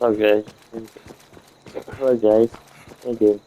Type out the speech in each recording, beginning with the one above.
Okay. Hello guys. Again.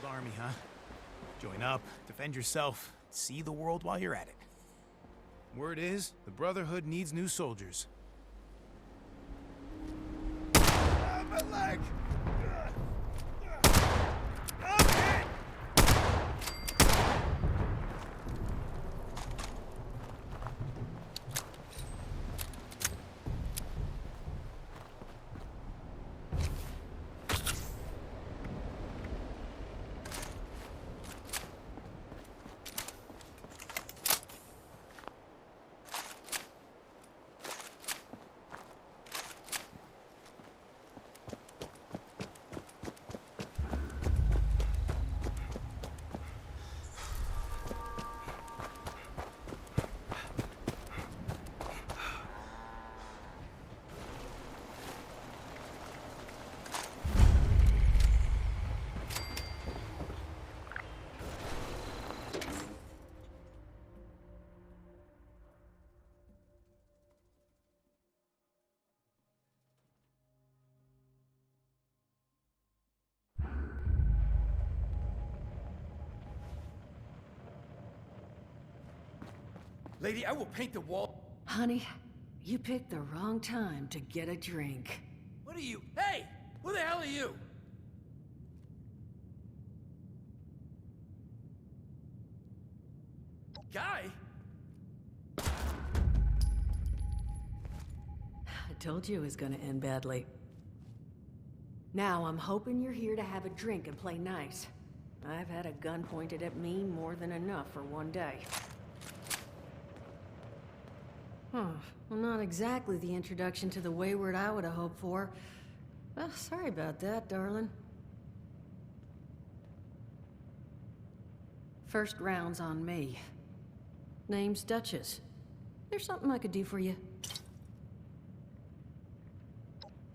Army, huh? Join up, defend yourself, see the world while you're at it. Word is, the Brotherhood needs new soldiers. Ah, my leg! Lady, I will paint the wall. Honey, you picked the wrong time to get a drink. What are you? Hey! Who the hell are you? Guy? I told you it was gonna end badly. Now, I'm hoping you're here to have a drink and play nice. I've had a gun pointed at me more than enough for one day. Huh. Well, not exactly the introduction to the wayward I would have hoped for. Well, sorry about that, darling. First round's on me. Name's Duchess. There's something I could do for you.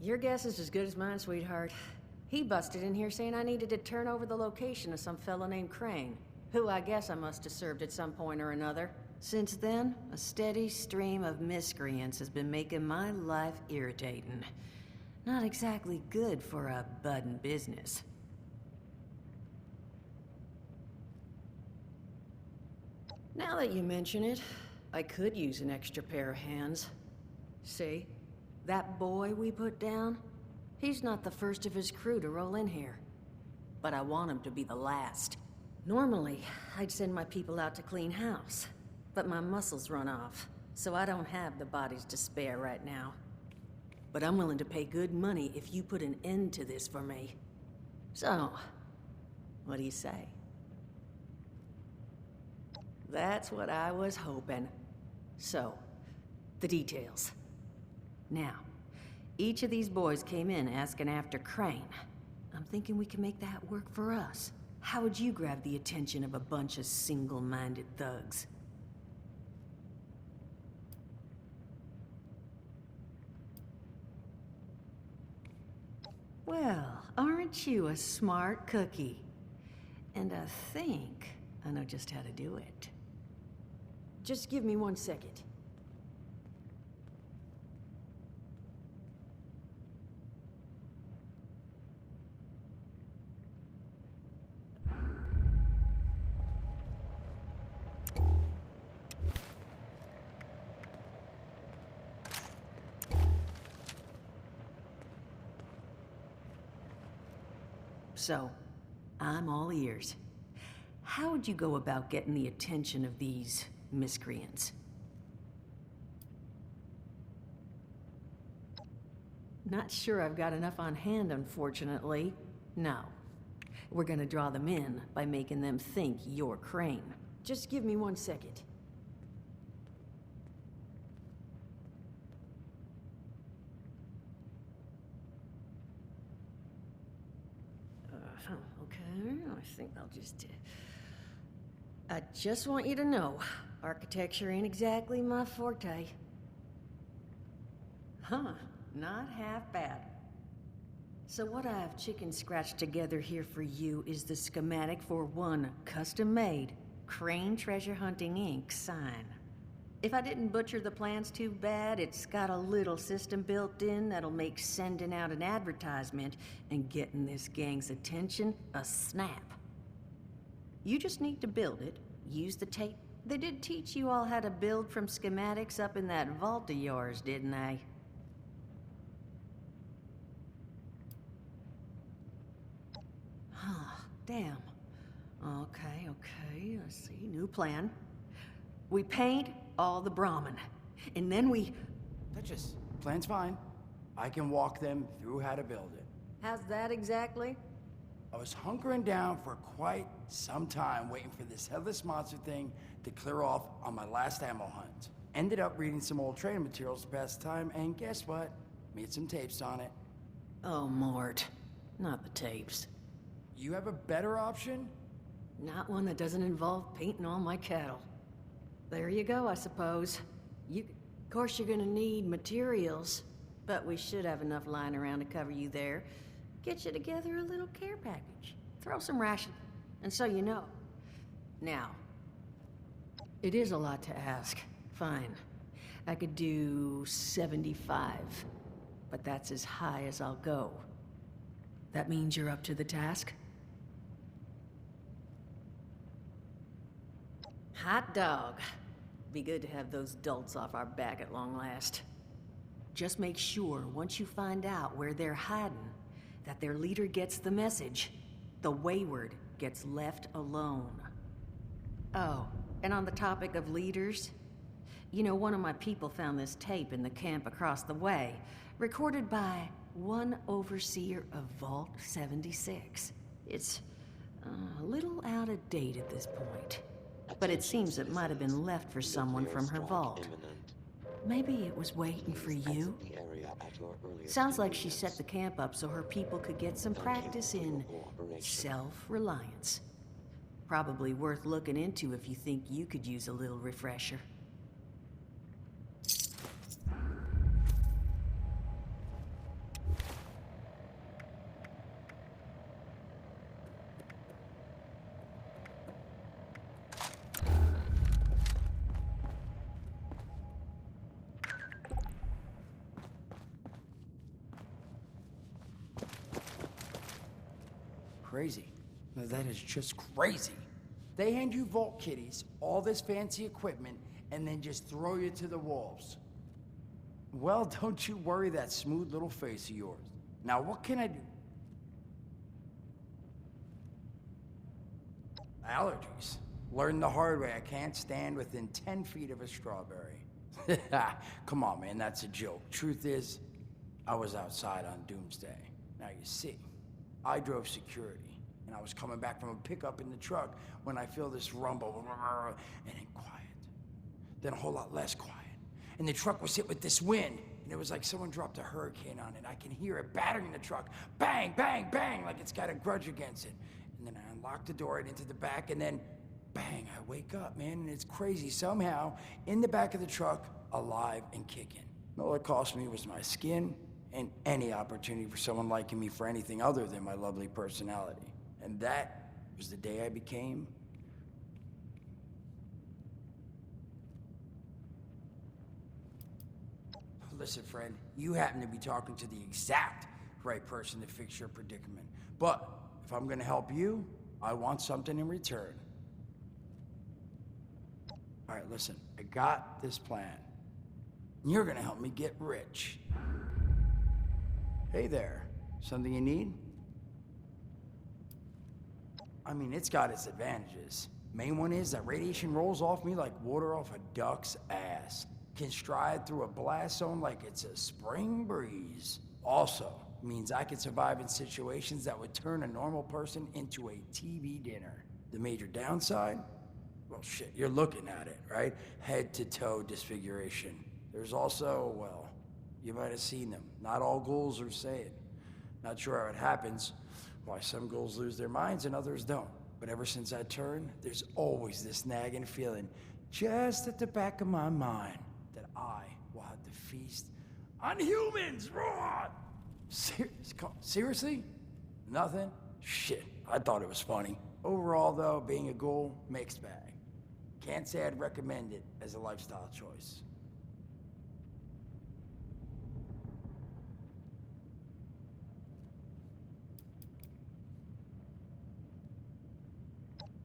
Your guess is as good as mine, sweetheart. He busted in here saying I needed to turn over the location of some fellow named Crane, who I guess I must have served at some point or another. Since then, a steady stream of miscreants has been making my life irritating. Not exactly good for a budding business. Now that you mention it, I could use an extra pair of hands. See? That boy we put down? He's not the first of his crew to roll in here. But I want him to be the last. Normally, I'd send my people out to clean house. But my muscles run off, so I don't have the bodies to spare right now. But I'm willing to pay good money if you put an end to this for me. So, what do you say? That's what I was hoping. So, the details. Now, each of these boys came in asking after Crane. I'm thinking we can make that work for us. How would you grab the attention of a bunch of single-minded thugs? Well, aren't you a smart cookie? And I think I know just how to do it. Just give me 1 second. So, I'm all ears. How would you go about getting the attention of these miscreants? Not sure I've got enough on hand, unfortunately. No. We're gonna draw them in by making them think you're Crane. Just give me 1 second. Okay, I think I'll just... I just want you to know, architecture ain't exactly my forte. Huh, not half bad. So what I've chicken-scratched together here for you is the schematic for one custom-made Crane Treasure Hunting Inc. sign. If I didn't butcher the plans too bad, it's got a little system built in that'll make sending out an advertisement and getting this gang's attention a snap. You just need to build it, use the tape. They did teach you all how to build from schematics up in that vault of yours, didn't they? Huh, damn. Okay, let's see, new plan. We paint all the Brahmin, and then we... Duchess, plan's fine. I can walk them through how to build it. How's that exactly? I was hunkering down for quite some time waiting for this headless monster thing to clear off on my last ammo hunt. Ended up reading some old training materials to pass the time, and guess what? Made some tapes on it. Oh, Mort. Not the tapes. You have a better option? Not one that doesn't involve painting all my cattle. There you go, I suppose. Of course you're gonna need materials, but we should have enough lying around to cover you there. Get you together a little care package. Throw some ration, and so you know. Now, it is a lot to ask. Fine. I could do 75, but that's as high as I'll go. That means you're up to the task? Hot dog. Be good to have those dolts off our back at long last. Just make sure, once you find out where they're hiding, that their leader gets the message. The wayward gets left alone. Oh, and on the topic of leaders, you know, one of my people found this tape in the camp across the way, recorded by one overseer of Vault 76. It's a little out of date at this point, but it seems it might have been left for someone from her vault. Maybe it was waiting for you? Sounds like she set the camp up so her people could get some practice in self-reliance. Probably worth looking into if you think you could use a little refresher. Crazy. No, that is just crazy. They hand you vault kitties, all this fancy equipment, and then just throw you to the wolves. Well, don't you worry that smooth little face of yours. Now, what can I do? Allergies. Learned the hard way. I can't stand within 10 feet of a strawberry. Come on, man, that's a joke. Truth is, I was outside on Doomsday. Now, you see, I drove security, and I was coming back from a pickup in the truck when I feel this rumble, and then quiet. Then a whole lot less quiet. And the truck was hit with this wind, and it was like someone dropped a hurricane on it. I can hear it battering the truck. Bang, bang, bang, like it's got a grudge against it. And then I unlocked the door and into the back, and then bang, I wake up, man, and it's crazy. Somehow, in the back of the truck, alive and kicking. All it cost me was my skin and any opportunity for someone liking me for anything other than my lovely personality. And that was the day I became... Listen, friend, you happen to be talking to the exact right person to fix your predicament. But if I'm gonna help you, I want something in return. All right, listen, I got this plan. You're gonna help me get rich. Hey there, something you need? I mean, it's got its advantages. Main one is that radiation rolls off me like water off a duck's ass. Can stride through a blast zone like it's a spring breeze. Also, means I can survive in situations that would turn a normal person into a TV dinner. The major downside? Well, shit, you're looking at it, right? Head to toe disfiguration. There's also, well, you might have seen them. Not all ghouls are sane. Not sure how it happens, why some ghouls lose their minds and others don't. But ever since I turned, there's always this nagging feeling just at the back of my mind that I will have to feast on humans. Raw! Seriously? Nothing? Shit, I thought it was funny. Overall, though, being a ghoul, mixed bag. Can't say I'd recommend it as a lifestyle choice.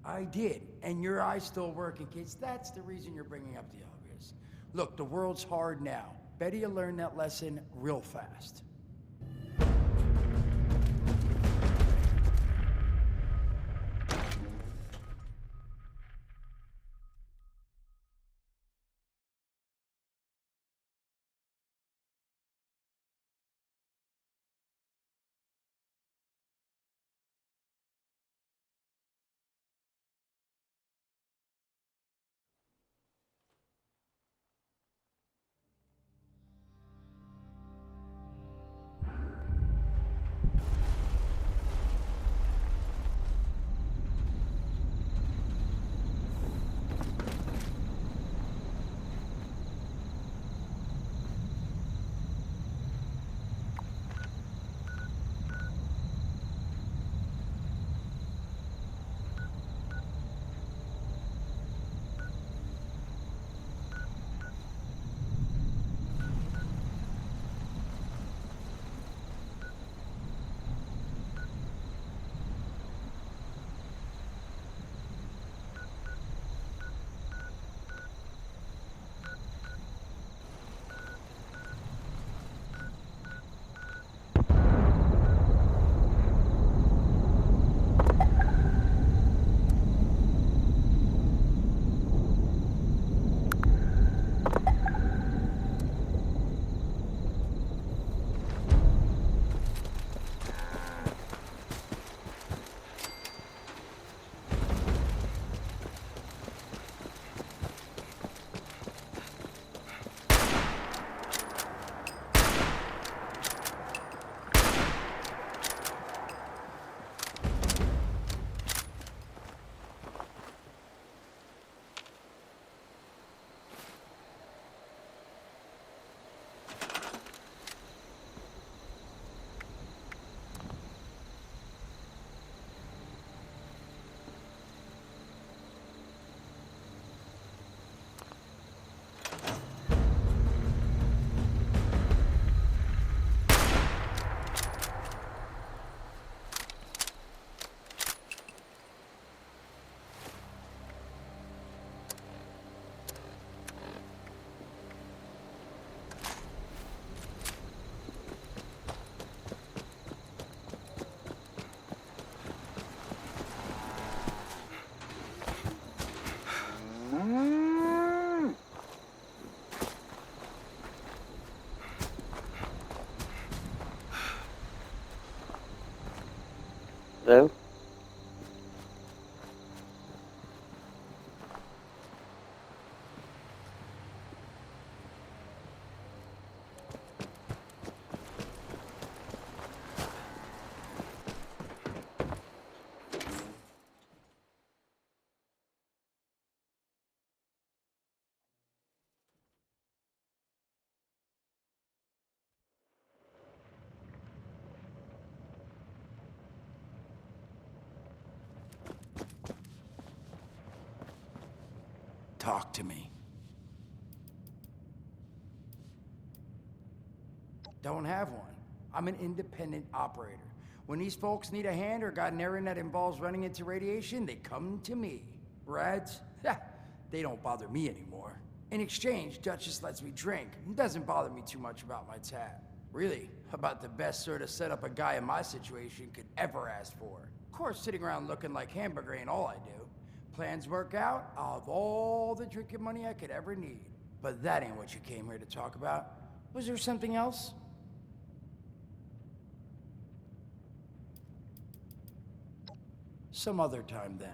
I did, and your eye's still working, kids. That's the reason you're bringing up the obvious. Look, the world's hard now. Better you learn that lesson real fast. Hello? Talk to me. Don't have one. I'm an independent operator. When these folks need a hand or got an errand that involves running into radiation, they come to me. Reds? They don't bother me anymore. In exchange, Duchess lets me drink and doesn't bother me too much about my tab. Really, about the best sort of setup a guy in my situation could ever ask for. Of course, sitting around looking like hamburger ain't all I do. Plans work out, I'll have all the drinking money I could ever need. But that ain't what you came here to talk about. Was there something else? Some other time then.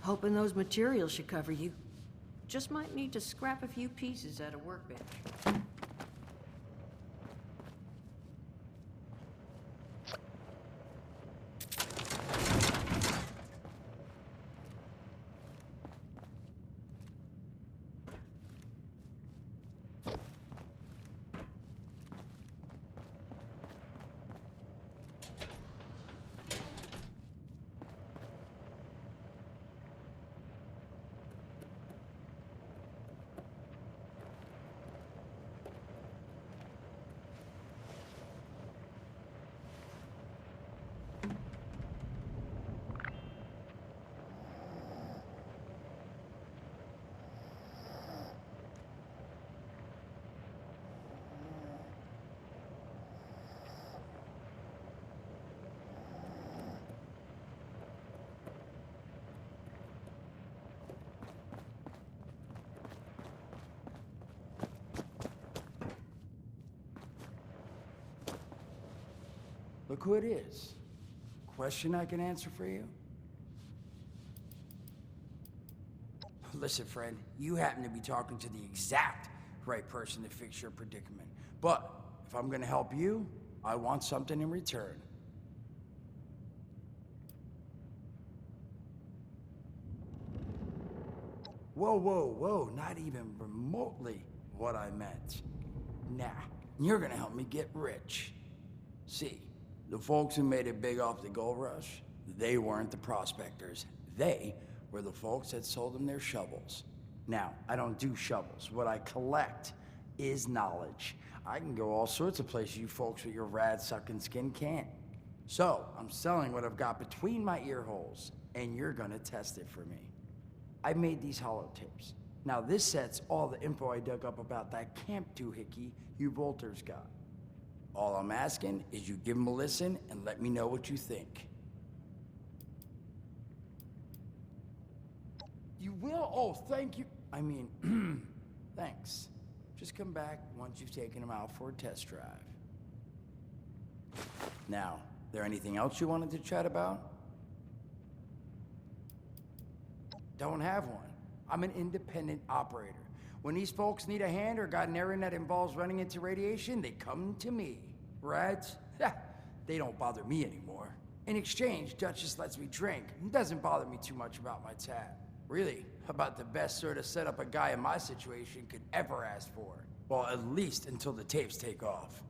Hoping those materials should cover you. Just might need to scrap a few pieces at a workbench. Look who it is. Question I can answer for you? Listen, friend, you happen to be talking to the exact right person to fix your predicament. But if I'm gonna help you, I want something in return. Whoa, whoa, whoa, not even remotely what I meant. Nah, you're gonna help me get rich. See, the folks who made it big off the gold rush, they weren't the prospectors. They were the folks that sold them their shovels. Now, I don't do shovels. What I collect is knowledge. I can go all sorts of places you folks with your rad-sucking skin can't. So, I'm selling what I've got between my ear holes, and you're gonna test it for me. I made these holotapes. Now this set's all the info I dug up about that camp doohickey you bolters got. All I'm asking is you give them a listen and let me know what you think. You will? Oh, thank you. I mean, thanks. Just come back once you've taken them out for a test drive. Now, there anything else you wanted to chat about? Don't have one. I'm an independent operator. When these folks need a hand or got an errand that involves running into radiation, they come to me. Rads? They don't bother me anymore. In exchange, Duchess lets me drink and doesn't bother me too much about my tab. Really, about the best sort of setup a guy in my situation could ever ask for. Well, at least until the tapes take off.